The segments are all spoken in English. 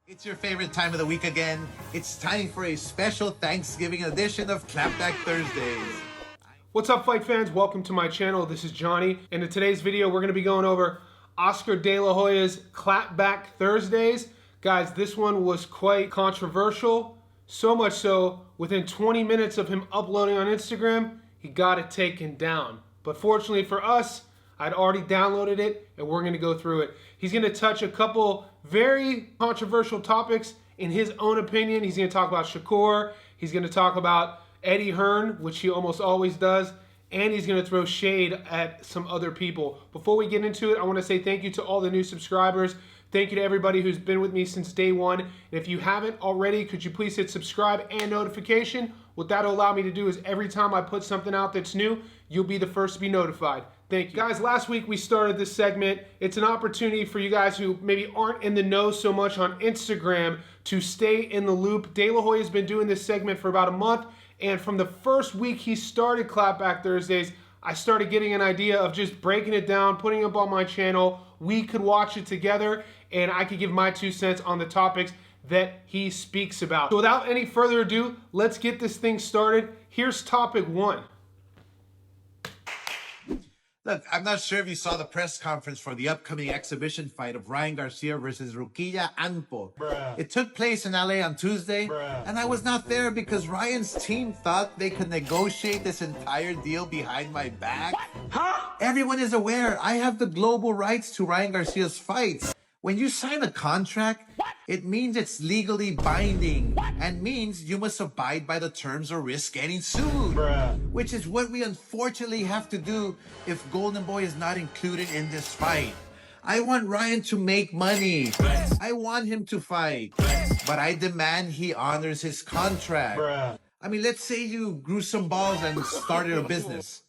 It's your favorite time of the week again. It's time for a special Thanksgiving edition of Clapback Thursdays. What's up, fight fans? Welcome to my channel. This is Johnny, and in today's video we're going to be going over Oscar De La Hoya's Clapback Thursdays. Guys, this one was quite controversial, so much so within 20 minutes of him uploading on Instagram, he got it taken down. But fortunately for us, I'd already downloaded it and we're going to go through it. He's going to touch a couple very controversial topics in his own opinion. He's going to talk about Shakur. He's going to talk about Eddie Hearn, which he almost always does. And he's going to throw shade at some other people. Before we get into it, I want to say thank you to all the new subscribers. Thank you to everybody who's been with me since day one. And if you haven't already, could you please hit subscribe and notification? What that'll allow me to do is every time I put something out that's new, you'll be the first to be notified. Thank you. Guys, last week we started this segment. It's an opportunity for you guys who maybe aren't in the know so much on Instagram to stay in the loop. De La Hoya has been doing this segment for about a month, and from the first week he started Clapback Thursdays, I started getting an idea of just breaking it down, putting it up on my channel. We could watch it together, and I could give my 2 cents on the topics that he speaks about. So without any further ado, let's get this thing started. Here's topic 1. Look, I'm not sure if you saw the press conference for the upcoming exhibition fight of Ryan Garcia versus Ruquiya Anpo. It took place in LA on Tuesday, and I was not there because Ryan's team thought they could negotiate this entire deal behind my back. Huh? Everyone is aware I have the global rights to Ryan Garcia's fights. When you sign a contract, it means it's legally binding and means you must abide by the terms or risk getting sued. Which is what we unfortunately have to do if Golden Boy is not included in this fight. I want Ryan to make money. I want him to fight. But I demand he honors his contract. I mean, let's say you grew some balls and started a business.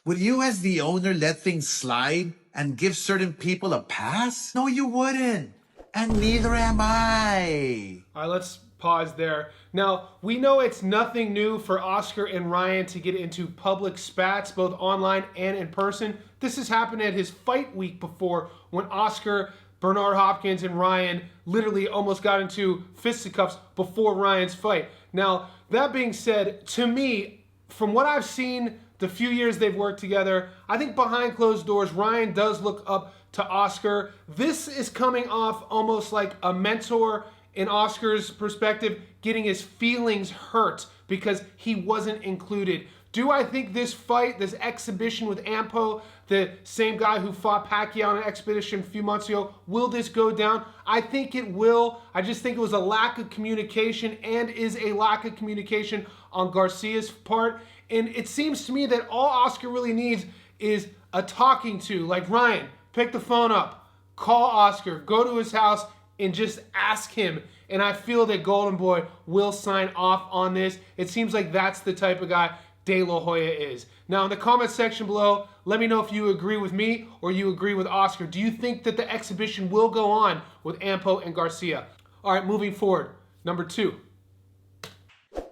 Would you as the owner let things slide and give certain people a pass? No, you wouldn't. And neither am I. All right, let's pause there. Now, we know it's nothing new for Oscar and Ryan to get into public spats, both online and in person. This has happened at his fight week before when Oscar, Bernard Hopkins, and Ryan literally almost got into fisticuffs before Ryan's fight. Now, that being said, to me, from what I've seen the few years they've worked together, I think behind closed doors, Ryan does look up to Oscar. This is coming off almost like a mentor in Oscar's perspective, getting his feelings hurt because he wasn't included. Do I think this fight, this exhibition with Ampo, the same guy who fought Pacquiao on an expedition a few months ago, will this go down? I think it will. I just think it was a lack of communication and is a lack of communication on Garcia's part. And it seems to me that all Oscar really needs is a talking to, like Ryan, pick the phone up, call Oscar, go to his house, and just ask him. And I feel that Golden Boy will sign off on this. It seems like that's the type of guy De La Hoya is. Now, in the comment section below, let me know if you agree with me or you agree with Oscar. Do you think that the exhibition will go on with Ampo and Garcia? All right, moving forward. Number 2.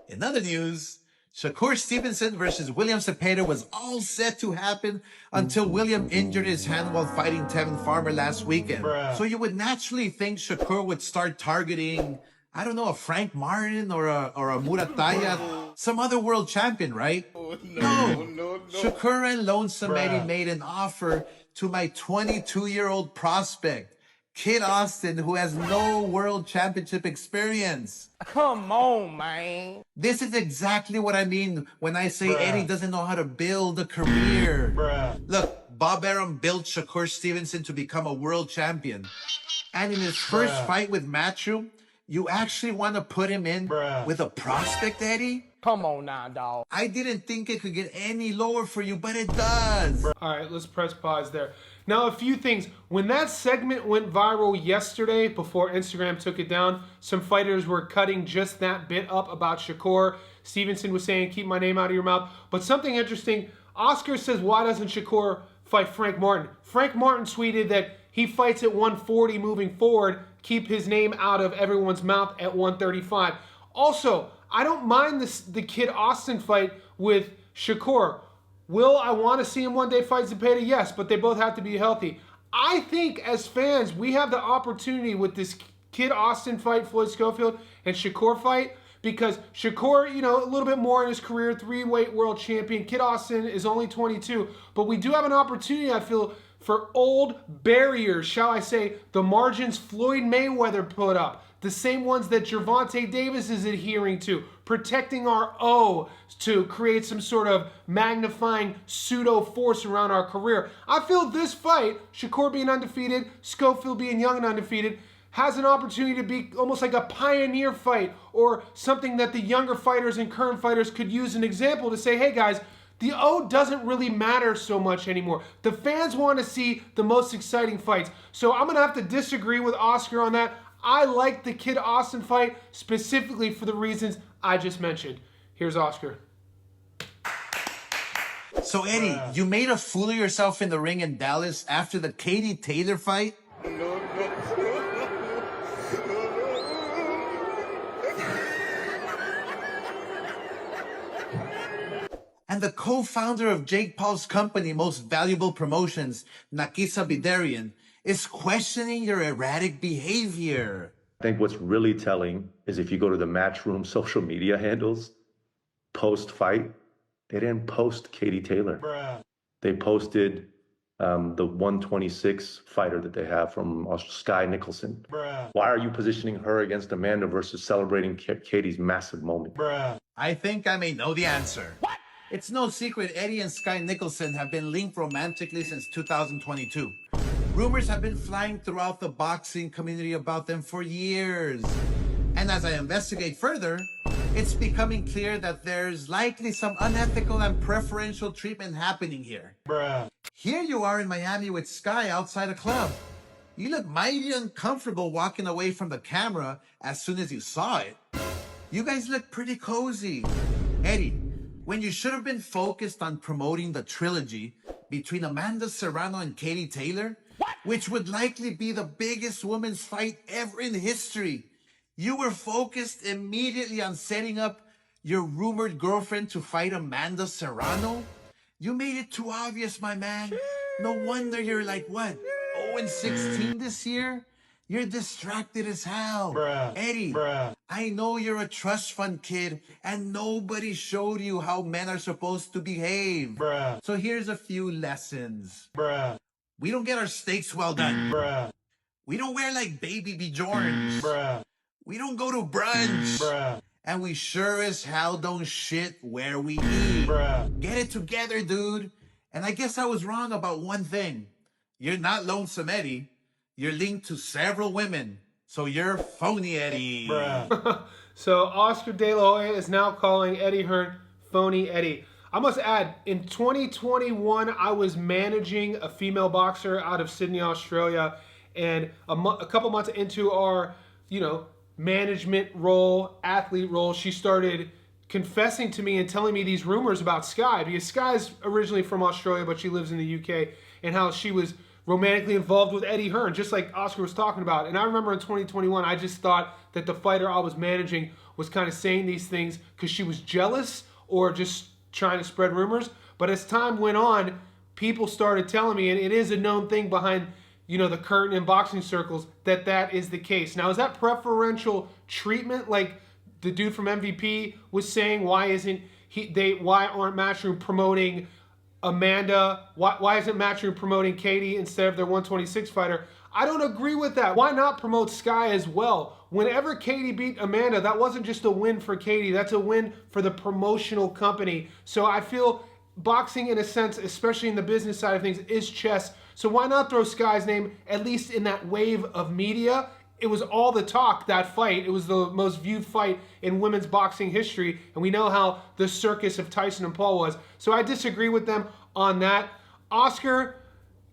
In other news, Shakur Stevenson versus William Cepeda was all set to happen until William injured his hand while fighting Tevin Farmer last weekend. So you would naturally think Shakur would start targeting, I don't know, a Frank Martin or a Murataya, some other world champion, right? No. Shakur and Lonesome Eddie made an offer to my 22-year-old prospect, Kid Austin, who has no world championship experience. Come on, man. This is exactly what I mean when I say Eddie doesn't know how to build a career. Look, Bob Arum built Shakur Stevenson to become a world champion. And in his first fight with Matchroom, you actually want to put him in with a prospect, Eddie? Come on now, dog. I didn't think it could get any lower for you, but it does. All right, let's press pause there. Now, a few things. When that segment went viral yesterday, before Instagram took it down, some fighters were cutting just that bit up about Shakur. Stevenson was saying, keep my name out of your mouth. But something interesting, Oscar says, why doesn't Shakur fight Frank Martin? Frank Martin tweeted that he fights at 140 moving forward, keep his name out of everyone's mouth at 135. Also, I don't mind the Kid Austin fight with Shakur. Will I want to see him one day fight Zepeda? Yes, but they both have to be healthy. I think as fans, we have the opportunity with this Kid Austin fight, Floyd Schofield, and Shakur fight, because Shakur, you know, a little bit more in his career, 3-weight world champion. Kid Austin is only 22, but we do have an opportunity, I feel, for old barriers, shall I say, the margins Floyd Mayweather put up, the same ones that Gervonta Davis is adhering to, protecting our O to create some sort of magnifying pseudo force around our career. I feel this fight, Shakur being undefeated, Schofield being young and undefeated, has an opportunity to be almost like a pioneer fight, or something that the younger fighters and current fighters could use an example to say, hey guys, the O doesn't really matter so much anymore. The fans want to see the most exciting fights. So I'm going to have to disagree with Oscar on that. I like the Kid Austin fight specifically for the reasons I just mentioned. Here's Oscar. So Eddie, you made a fool of yourself in the ring in Dallas after the Katie Taylor fight? And the co-founder of Jake Paul's company, Most Valuable Promotions, Nakisa Bidarian, is questioning your erratic behavior. I think what's really telling is if you go to the Matchroom social media handles, post-fight, they didn't post Katie Taylor. They posted the 126 fighter that they have from Sky Nicholson. Why are you positioning her against Amanda versus celebrating Katie's massive moment? I think I may know the answer. What? It's no secret Eddie and Sky Nicholson have been linked romantically since 2022. Rumors have been flying throughout the boxing community about them for years. And as I investigate further, it's becoming clear that there's likely some unethical and preferential treatment happening here. Here you are in Miami with Sky outside a club. You look mighty uncomfortable walking away from the camera as soon as you saw it. You guys look pretty cozy. Eddie, when you should have been focused on promoting the trilogy between Amanda Serrano and Katie Taylor, which would likely be the biggest women's fight ever in history, you were focused immediately on setting up your rumored girlfriend to fight Amanda Serrano? You made it too obvious, my man. No wonder you're like, what, 0-16 this year? You're distracted as hell. Eddie, I know you're a trust fund kid and nobody showed you how men are supposed to behave. So here's a few lessons. We don't get our steaks well done. We don't wear like baby Bjorns. We don't go to brunch. And we sure as hell don't shit where we eat. Get it together, dude. And I guess I was wrong about one thing. You're not Lonesome Eddie. You're linked to several women, so you're phony Eddie. So Oscar De La Hoya is now calling Eddie Hearn phony Eddie. I must add, in 2021, I was managing a female boxer out of Sydney, Australia, and a couple months into our, management role, athlete role, she started confessing to me and telling me these rumors about Sky, because Sky's originally from Australia, but she lives in the UK, and how she was romantically involved with Eddie Hearn, just like Oscar was talking about. And I remember in 2021, I just thought that the fighter I was managing was kind of saying these things because she was jealous or just trying to spread rumors. But as time went on, people started telling me, and it is a known thing behind, the curtain in boxing circles, that is the case. Now, is that preferential treatment like the dude from MVP was saying? Why aren't Matchroom promoting Amanda? Why isn't Matchroom promoting Katie instead of their 126 fighter? I don't agree with that. Why not promote Sky as well? Whenever Katie beat Amanda, that wasn't just a win for Katie. That's a win for the promotional company. So I feel boxing, in a sense, especially in the business side of things, is chess. So why not throw Sky's name, at least in that wave of media? It was all the talk, that fight. It was the most viewed fight in women's boxing history. And we know how the circus of Tyson and Paul was. So I disagree with them on that. Oscar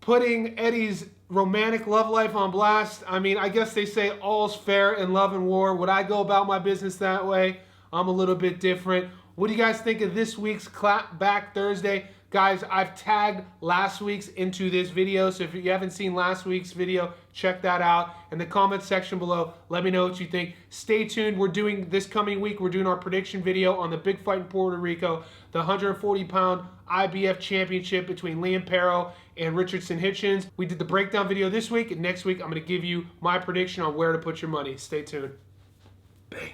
putting Eddie's romantic love life on blast. I mean, I guess they say all's fair in love and war. Would I go about my business that way? I'm a little bit different. What do you guys think of this week's Clap Back Thursday? Guys, I've tagged last week's into this video, so if you haven't seen last week's video, Check that out in the comment section below. Let me know what you think. Stay tuned. We're doing this coming week, we're doing our prediction video on the big fight in Puerto Rico, the 140-pound IBF championship between Liam Perro and Richardson Hitchens. We did the breakdown video this week, and next week I'm going to give you my prediction on where to put your money. Stay tuned. Bang.